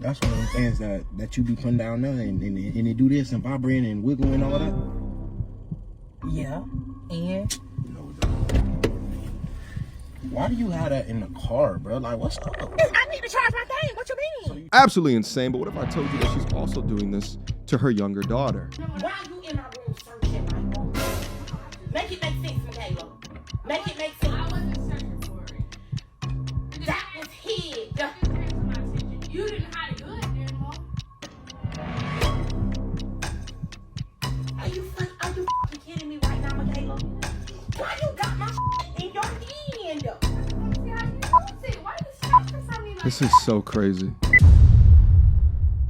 That's one of them things that you be putting down there and they do this and vibrating and wiggling and all that. Yeah, and No, why do you have that in the car, bro? Like, what's up? I need to charge my thing. What you mean? Absolutely insane, but what if I told you that she's also doing this to her younger daughter? Why are you in my room searching my phone? Make it make sense, Michaela. Make it make sense. I wasn't searching for it. That was hid. You didn't hide it good, then, Mo. Are you fucking kidding me right now, Michaela? Why you got my in your hand? Why you stressing for me like This is so crazy.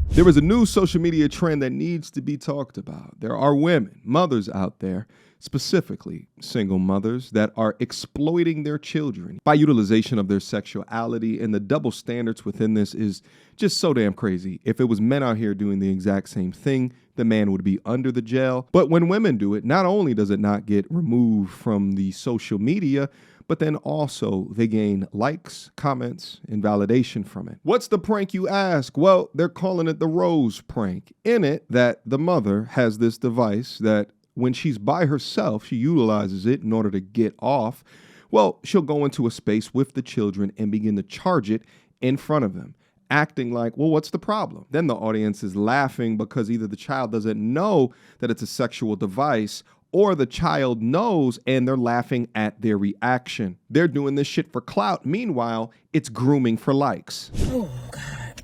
There is a new social media trend that needs to be talked about. There are women, mothers out there, specifically single mothers, that are exploiting their children by utilization of their sexuality, and the double standards within this is just so damn crazy. If it was men out here doing the exact same thing, the man would be under the jail. But when women do it, not only does it not get removed from the social media, but then also they gain likes, comments, and validation from it. What's the prank, you ask? Well, they're calling it the rose prank. In it, that the mother has this device that when she's by herself, she utilizes it in order to get off. Well, she'll go into a space with the children and begin to charge it in front of them, acting like, well, what's the problem? Then the audience is laughing because either the child doesn't know that it's a sexual device, or the child knows and they're laughing at their reaction. They're doing this shit for clout. Meanwhile, it's grooming for likes. Oh, God.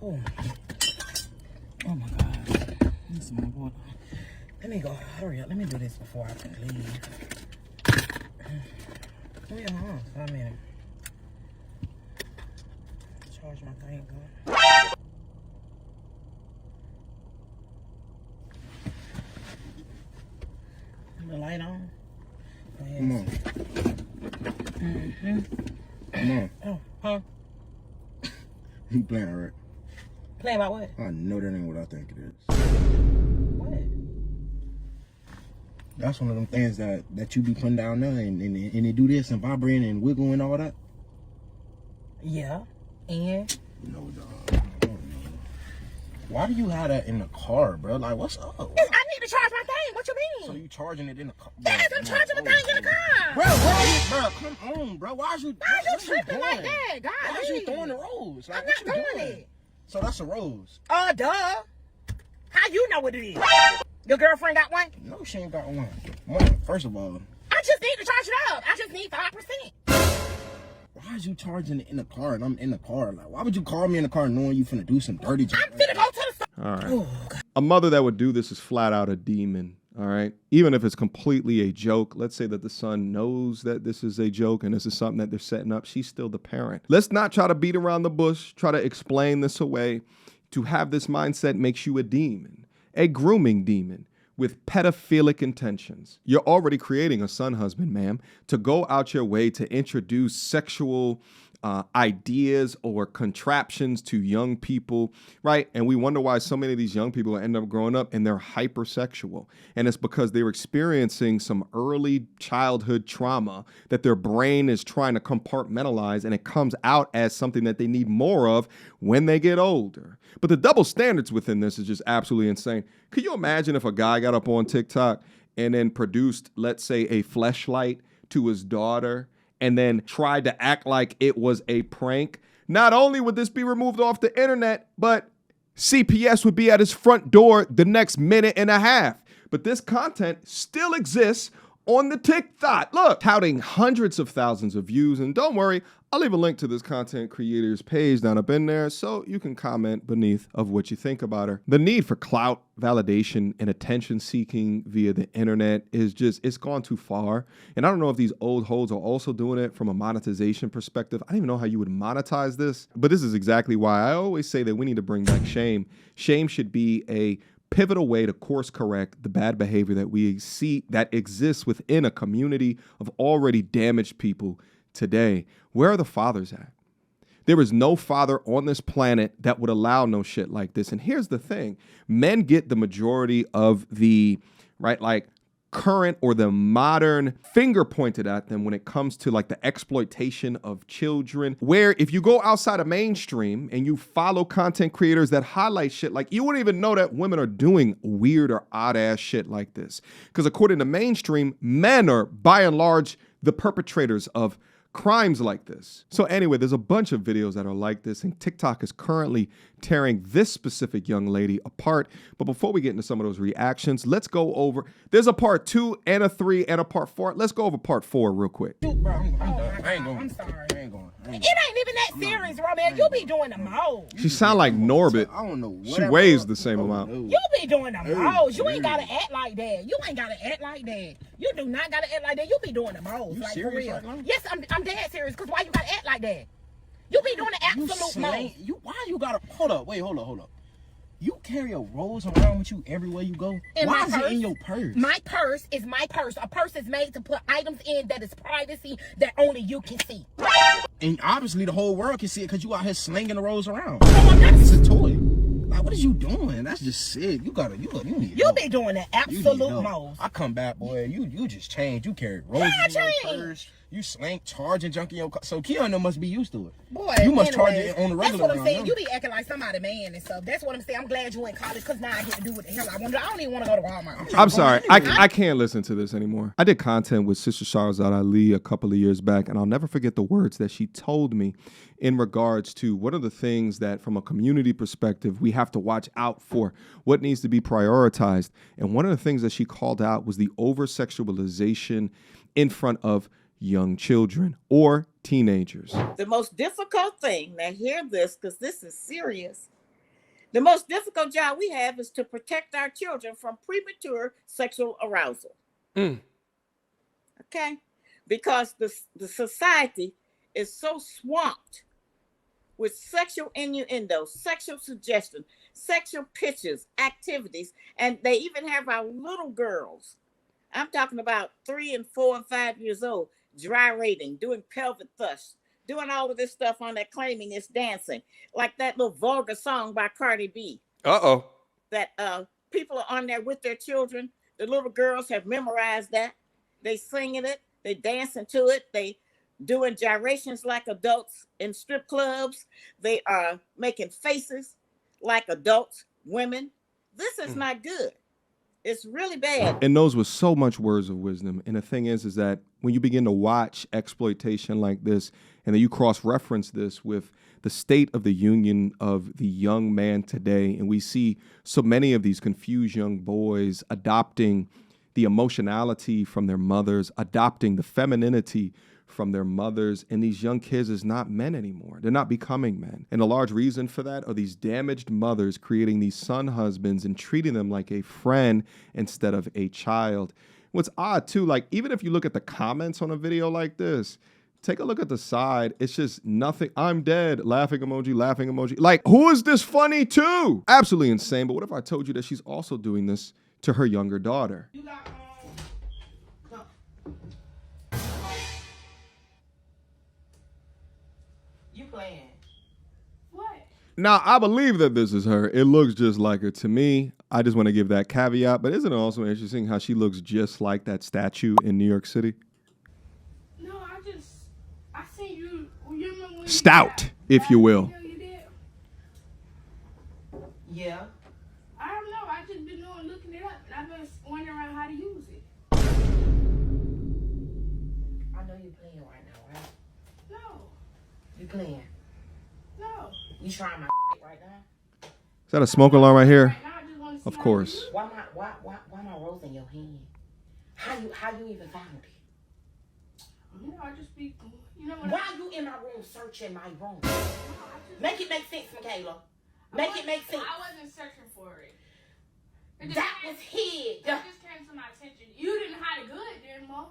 Oh, my God. This is my boy. Let me go. Hurry up. Let me do this before I can leave. Let me go home for a minute. Charge my thing, girl. The light on? Go ahead. Come on. Come on. Oh, huh? You playing, right? Playing about what? I know that ain't what I think it is. What? That's one of them things that you be putting down there and they do this and vibrating and wiggling and all that. Yeah, and No, dog. Why do you have that in the car, bro? Like, what's up? I need to charge my thing. What you mean? So you charging it in the car? Yes, I'm charging the thing in the car. Bro, come on, bro. Why you tripping like that? God, Why is you throwing the rose? Like, I'm what not you doing doing? it. So that's a rose. Duh. How you know what it is? Your girlfriend got one? No, she ain't got one. First of all, I just need to charge it up. I just need 5%. why is you charging it in the car and I'm in the car? Like, why would you call me in the car knowing you finna do some dirty shit? I'm finna go to the store. All right. Oh, God. A mother that would do this is flat out a demon. All right. Even if it's completely a joke, let's say that the son knows that this is a joke and this is something that they're setting up. She's still the parent. Let's not try to beat around the bush, try to explain this away. To have this mindset makes you a demon, a grooming demon with pedophilic intentions. You're already creating a son husband, ma'am, to go out your way to introduce sexual ideas or contraptions to young people, right? And we wonder why so many of these young people end up growing up and they're hypersexual. And it's because they're experiencing some early childhood trauma that their brain is trying to compartmentalize, and it comes out as something that they need more of when they get older. But the double standards within this is just absolutely insane. Could you imagine if a guy got up on TikTok and then produced, let's say, a fleshlight to his daughter and then tried to act like it was a prank? Not only would this be removed off the internet, but CPS would be at his front door the next minute and a half. But this content still exists on the TikTok. Look, touting hundreds of thousands of views. And don't worry, I'll leave a link to this content creator's page down up in there so you can comment beneath of what you think about her. The need for clout, validation, and attention seeking via the internet is just, it's gone too far. And I don't know if these old hoes are also doing it from a monetization perspective. I don't even know how you would monetize this, but this is exactly why I always say that we need to bring back shame. Shame should be a pivotal way to course correct the bad behavior that we see that exists within a community of already damaged people today. Where are the fathers at? There is no father on this planet that would allow no shit like this. And here's the thing. Men get the majority of the, right, like current or the modern finger pointed at them when it comes to like the exploitation of children, where if you go outside of mainstream and you follow content creators that highlight shit, like you wouldn't even know that women are doing weird or odd ass shit like this. Because according to mainstream, men are by and large the perpetrators of crimes like this. So anyway, there's a bunch of videos that are like this, and TikTok is currently tearing this specific young lady apart. But before we get into some of those reactions, let's go over, there's a part 2 and a 3 and a part 4. Let's go over part 4 real quick. Bro, I'm done. I ain't going. I'm sorry. I ain't going. It ain't even that serious, Romeo. You be doing the most. She sound like Norbit. I don't know. She weighs the same amount. You be doing the most. You ain't gotta act like that. You ain't gotta act like that. You do not gotta act like that. You be doing the most. You like serious for real. right now? Yes, I'm dead serious. Cause why you gotta act like that? You be doing the You absolute slang. most. You why you gotta hold up? Wait, hold up. You carry a rose around with you everywhere you go. In Why my is it purse? in your purse? My purse is my purse. A purse is made to put items in that is privacy that only you can see. And obviously the whole world can see it because you out here slinging the rose around. No, I'm not. It's a toy. Like, what is you doing? That's just sick. You need You help. be doing the You need absolute help. most. I come back, boy. You just changed. You carry roses Yeah, I in your changed. purse. You slank charging junk in your car. So Keanu must be used to it. Boy, you must charge anyways, it on the that's regular. what I'm saying. around You them. be acting like somebody man and stuff. That's what I'm saying. I'm glad you in college because now I get to do what the hell I want to do. I don't even want to go to Walmart. I'm sorry, I can't listen to this anymore. I did content with Sister Shahrazad Ali a couple of years back, and I'll never forget the words that she told me in regards to what are the things that from a community perspective we have to watch out for, what needs to be prioritized. And one of the things that she called out was the over-sexualization in front of young children or teenagers. The most difficult thing, now hear this because this is serious. The most difficult job we have is to protect our children from premature sexual arousal. Okay? Because the society is so swamped with sexual innuendo, sexual suggestion, sexual pictures, activities, and they even have our little girls. I'm talking about 3 and 4 and 5 years old, gyrating, doing pelvic thrusts, doing all of this stuff on that claiming it's dancing, like that little vulgar song by Cardi B. Uh-oh. That people are on there with their children. The little girls have memorized that. They singing it. They dancing to it. They doing gyrations like adults in strip clubs. They are making faces like adults, women. This is not good. It's really bad. And those were so much words of wisdom. And the thing is that when you begin to watch exploitation like this, and then you cross-reference this with the state of the union of the young man today, and we see so many of these confused young boys adopting the emotionality from their mothers, adopting the femininity from their mothers, and these young kids is not men anymore. They're not becoming men. And a large reason for that are these damaged mothers creating these son husbands and treating them like a friend instead of a child. What's odd too, like even if you look at the comments on a video like this, take a look at the side. It's just nothing. I'm dead. Laughing emoji, laughing emoji. Like, who is this funny to? Absolutely insane. But what if I told you that she's also doing this to her younger daughter? You got you playing. What? Now, I believe that this is her. It looks just like her to me. I just want to give that caveat. But isn't it also interesting how she looks just like that statue in New York City? No, I seen you. You remember when Stout, if you will. You did? Yeah. I don't know. I just been looking it up, and I've been wondering how to use it. I know you playing right now, right? No, You playing. no. You trying my right now? Is that a smoke alarm right here? Right now, I just want to see Of how you course. use it. Why my rose in your hand? How you even found it? You know, I just be. You know what? Why you in my room searching my room? I just, Make it make sense, Michaela. Make it make sense. I wasn't searching for it. It just That came- was hid. It just came to my attention. You didn't hide it good, didn't Mo?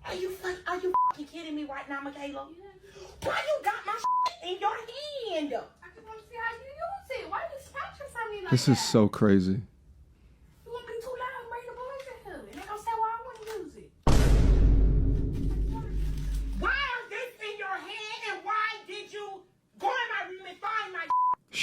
Are you fucking kidding me right now, Michaela? Why you got my in your hand? I just want to see how you use it. Why you snatching from me like This that? is so crazy. You won't be too loud and bring the boys in here. And they gonna say, why I wouldn't use it. Why is this in your hand and why did you go in my room and find my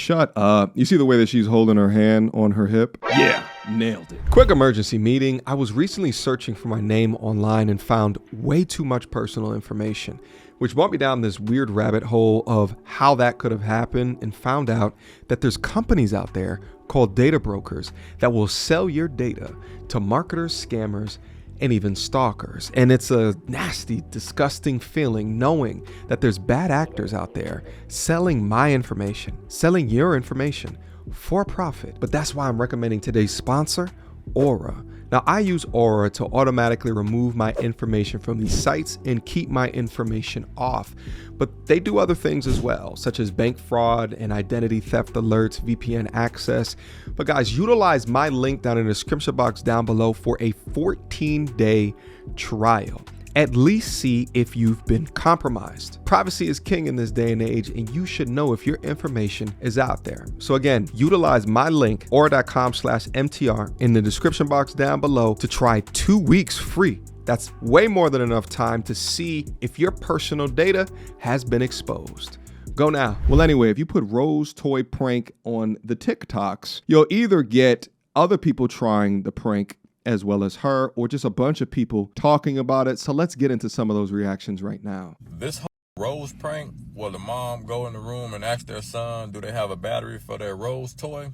Shut up. You see the way that she's holding her hand on her hip? Yeah, nailed it. Quick emergency meeting. I was recently searching for my name online and found way too much personal information, which brought me down this weird rabbit hole of how that could have happened, and found out that there's companies out there called data brokers that will sell your data to marketers, scammers, and even stalkers. And it's a nasty, disgusting feeling knowing that there's bad actors out there selling my information, selling your information for profit. But that's why I'm recommending today's sponsor, Aura. Now, I use Aura to automatically remove my information from these sites and keep my information off. But they do other things as well, such as bank fraud and identity theft alerts, VPN access. But guys, utilize my link down in the description box down below for a 14-day trial. At least see if you've been compromised. Privacy is king in this day and age, and you should know if your information is out there. So again, utilize my link, aura.com/MTR, in the description box down below to try 2 weeks free. That's way more than enough time to see if your personal data has been exposed. Go now. Well, anyway, if you put Rose toy prank on the TikToks, you'll either get other people trying the prank as well as her, or just a bunch of people talking about it. So let's get into some of those reactions right now. This whole Rose prank, where the mom go in the room and ask their son, do they have a battery for their Rose toy?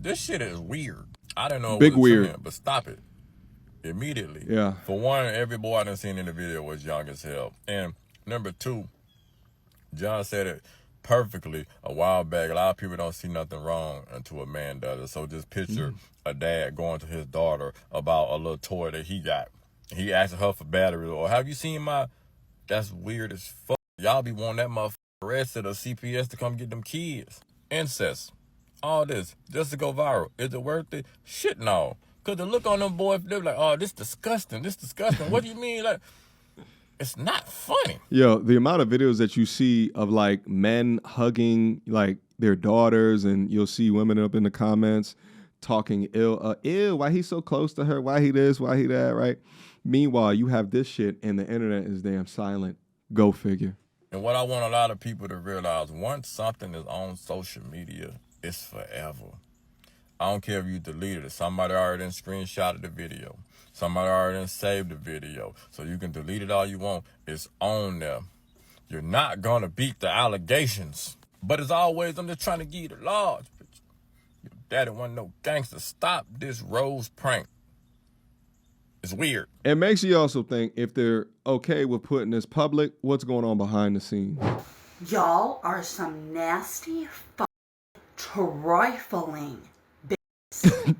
This shit is weird. I don't know. Big weird. Trend, but stop it immediately. Yeah. For one, every boy I done seen in the video was young as hell. And number two, John said it perfectly a while back. A lot of people don't see nothing wrong until a man does it. So just picture a dad going to his daughter about a little toy that he got. He asked her for batteries, or have you seen my? That's weird as fuck. Y'all be wanting that motherfucker arrested or CPS to come get them kids. Incest. All this just to go viral. Is it worth it? Shit no. Cause the look on them boys, they're like, oh, this disgusting. This disgusting. What do you mean? Like, it's not funny. Yo, the amount of videos that you see of like men hugging like their daughters, and you'll see women up in the comments talking ill, ew, why he's so close to her, why he this, why he that, right? Meanwhile, you have this shit and the internet is damn silent. Go figure. And what I want a lot of people to realize, once something is on social media, it's forever. I don't care if you deleted it. Somebody already screenshotted the video. Somebody already saved the video. So you can delete it all you want. It's on there. You're not going to beat the allegations. But as always, I'm just trying to give you the large. Your daddy wasn't no gangster. Stop this Rose prank. It's weird. It makes you also think, if they're okay with putting this public, what's going on behind the scenes? Y'all are some nasty, trifling bitches.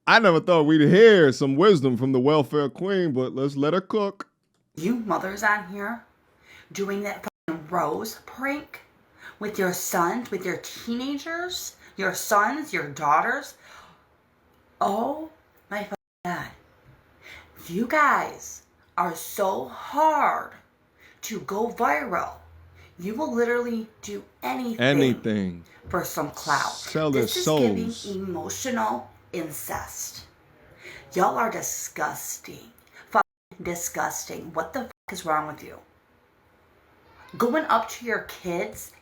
I never thought we'd hear some wisdom from the welfare queen, but let's let her cook. You mothers on here doing that fucking Rose prank with your sons, with your teenagers, your sons, your daughters. Oh my fucking God. You guys are so hard to go viral. You will literally do anything for some clout. Sell their souls. This is giving emotional incest. Y'all are disgusting. Fucking disgusting. What the fuck is wrong with you? Going up to your kids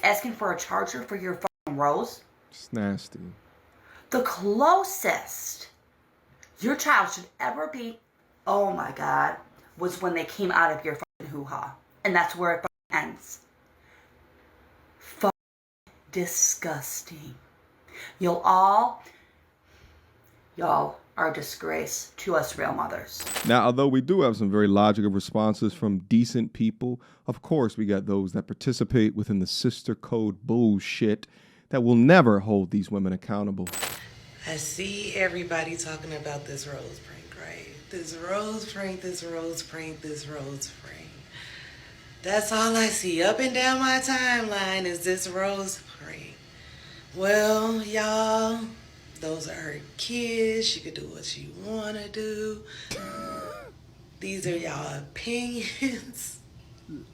asking for a charger for your fucking Rose? It's nasty. The closest your child should ever be, oh my God, was when they came out of your fucking hoo-ha. And that's where it fucking ends. Fucking disgusting. Y'all are a disgrace to us real mothers. Now, although we do have some very logical responses from decent people, of course we got those that participate within the sister code bullshit that will never hold these women accountable. I see everybody talking about this Rose prank, right? This Rose prank, this Rose prank, this Rose prank. That's all I see up and down my timeline is this Rose prank. Well, y'all, those are her kids. She could do what she want to do. These are y'all opinions.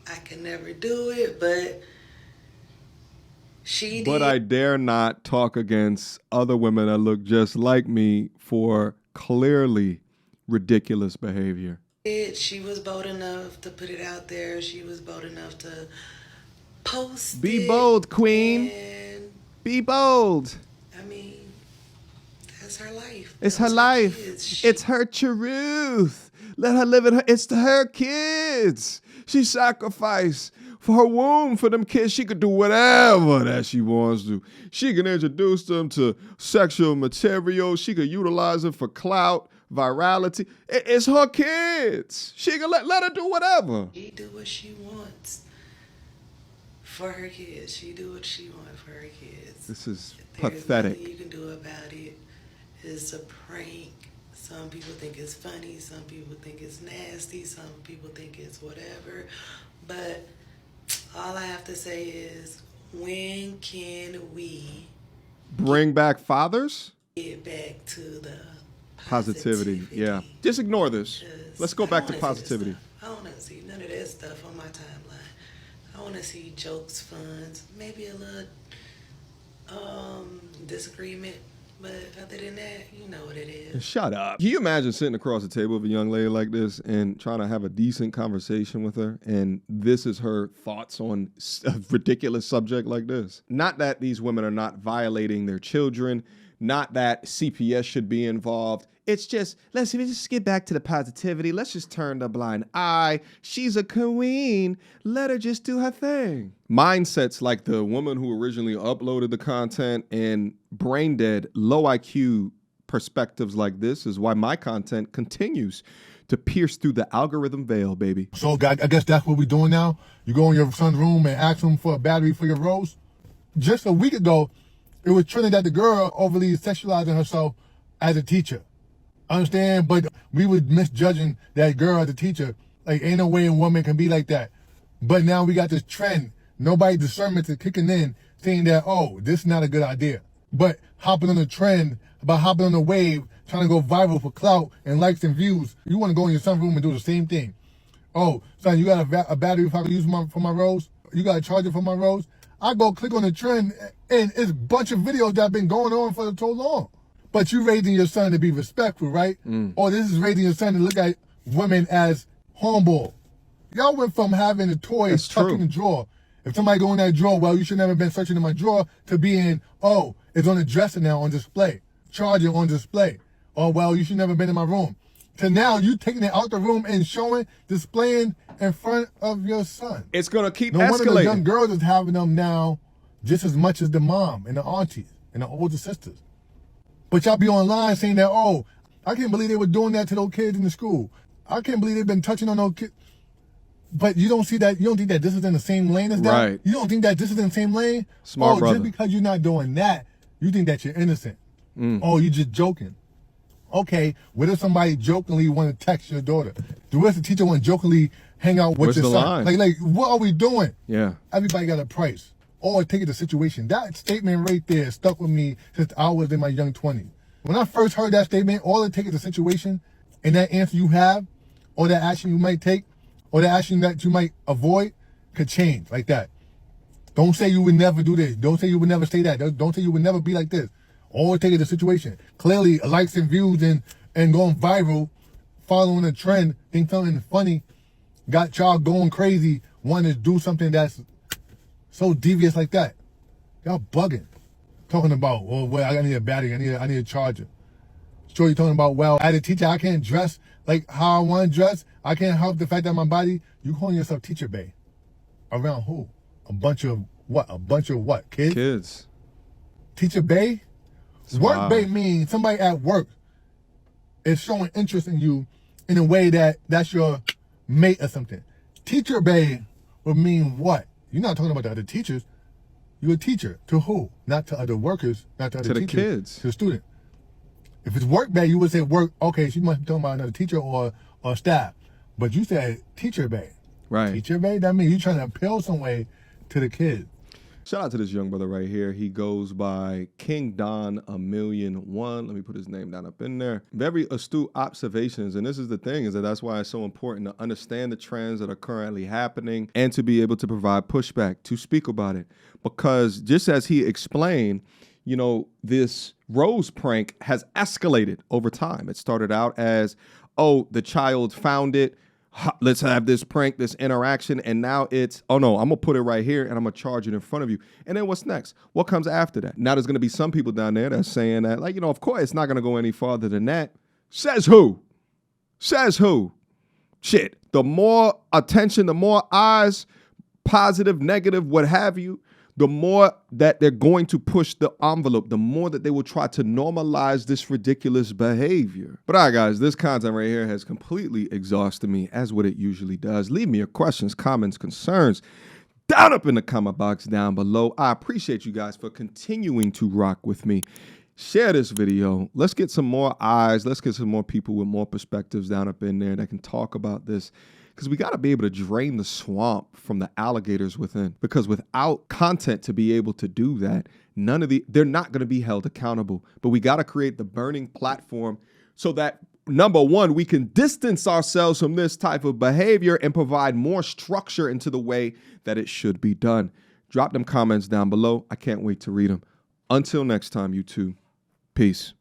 I can never do it, but she did. But I dare not talk against other women that look just like me for clearly ridiculous behavior. She was bold enough to put it out there. She was bold enough to post Be it. bold, queen. And Be bold. I mean, that's her life. It's her Those life. kids. It's her truth. Let her live it. It's her kids. She sacrificed for her womb, for them kids. She could do whatever that she wants to. She can introduce them to sexual material. She could utilize it for clout, virality. It's her kids. She can let her do whatever. She do what she wants for her kids. She do what she wants for her kids. This is There's pathetic. nothing you can do about it. It's a prank. Some people think it's funny. Some people think it's nasty. Some people think it's whatever. But all I have to say is, when can we Bring back fathers? get back to the Positivity. Yeah. Just ignore this. Let's go back to I don't wanna see this positivity. stuff. I don't want to see none of that stuff on my timeline. I want to see jokes, funs, maybe a little disagreement. But other than that, you know what it is. Shut up. Can you imagine sitting across the table with a young lady like this and trying to have a decent conversation with her, and this is her thoughts on a ridiculous subject like this? Not that these women are not violating their children, not that CPS should be involved. It's just, let's just get back to the positivity. Let's just turn the blind eye. She's a queen. Let her just do her thing. Mindsets like the woman who originally uploaded the content and brain dead, low IQ perspectives like this is why my content continues to pierce through the algorithm veil, baby. So I guess that's what we're doing now. You go in your son's room and ask him for a battery for your rose. Just a week ago, it was trending that the girl overly sexualizing herself as a teacher. Understand? But we were misjudging that girl as a teacher. Like, ain't no way a woman can be like that. But now we got this trend. Nobody's discernment is kicking in, saying that, oh, this is not a good idea. But hopping on the trend, about hopping on the wave, trying to go viral for clout and likes and views. You want to go in your son's room and do the same thing. Oh, son, you got a battery if I can use for my rose? You got a charger for my rose? I go click on the trend, and it's a bunch of videos that have been going on for so long. But you raising your son to be respectful, right? Or this is raising your son to look at women as hornball. Y'all went from having a toy tucked in the drawer. If somebody go in that drawer, well, you should never have been searching in my drawer, to being, oh, it's on the dresser now on display. Charger on display. Oh, well, you should never have been in my room. To now, you taking it out the room and showing, displaying in front of your son. It's going to keep No escalating. wonder the young girls is having them now just as much as the mom and the aunties and the older sisters. But y'all be online saying that, oh, I can't believe they were doing that to those kids in the school. I can't believe they've been touching on those kids. But you don't see that, you don't think that this is in the same lane as that? Right. You don't think that this is in the same lane? Smart brother. Just because you're not doing that, you think that you're innocent. Oh, you're just joking. Okay, what if somebody jokingly want to text your daughter? What if the teacher want to jokingly hang out with Where's your the son? line? Like, what are we doing? Yeah. Everybody got a price. Or take it to situation. That statement right there stuck with me since I was in my young 20s. When I first heard that statement, all it take is a situation, and that answer you have, or that action you might take, or the action that you might avoid could change like that. Don't say you would never do this. Don't say you would never say that. Don't say you would never be like this. All it take is a situation. Clearly, likes and views and going viral, following a trend, think something funny, got y'all going crazy, wanting to do something that's so devious like that. Y'all bugging. Talking about, oh, well, I need a battery, I need a charger. Sure, you're talking about, well, as a teacher, I can't dress like how I want to dress. I can't help the fact that my body, you calling yourself teacher bae. Around who? A bunch of what? Kids? Kids. Teacher bae? Work wild. bae means somebody at work is showing interest in you in a way that's your mate or something. Teacher bae would mean what? You're not talking about the other teachers. You're a teacher. To who? Not to other workers, not to other To the teachers. kids. To the student. If it's work bae, you would say work, okay, she must be talking about another teacher or staff. But you said teacher bae. Right. Teacher bae? That means you're trying to appeal some way to the kids. Shout out to this young brother right here. He goes by King Don 1,000,001. Let me put his name down up in there. Very astute observations. And this is the thing, is that's why it's so important to understand the trends that are currently happening and to be able to provide pushback, to speak about it. Because just as he explained, you know, this rose prank has escalated over time. It started out as, oh, the child found it. let's have this prank, this interaction, and now it's, oh no, I'm gonna put it right here and I'm gonna charge it in front of you. And then what's next? What comes after that? Now there's gonna be some people down there that's saying that, like, of course it's not gonna go any farther than that. Says who? Says who? Shit, the more attention, the more eyes, positive, negative, what have you, the more that they're going to push the envelope, the more that they will try to normalize this ridiculous behavior. But all right, guys, this content right here has completely exhausted me, as what it usually does. Leave me your questions, comments, concerns down up in the comment box down below. I appreciate you guys for continuing to rock with me. Share this video. Let's get some more eyes. Let's get some more people with more perspectives down up in there that can talk about this. Because we got to be able to drain the swamp from the alligators within. Because without content to be able to do that, they're not going to be held accountable. But we got to create the burning platform so that, number one, we can distance ourselves from this type of behavior and provide more structure into the way that it should be done. Drop them comments down below. I can't wait to read them. Until next time, YouTube. Peace.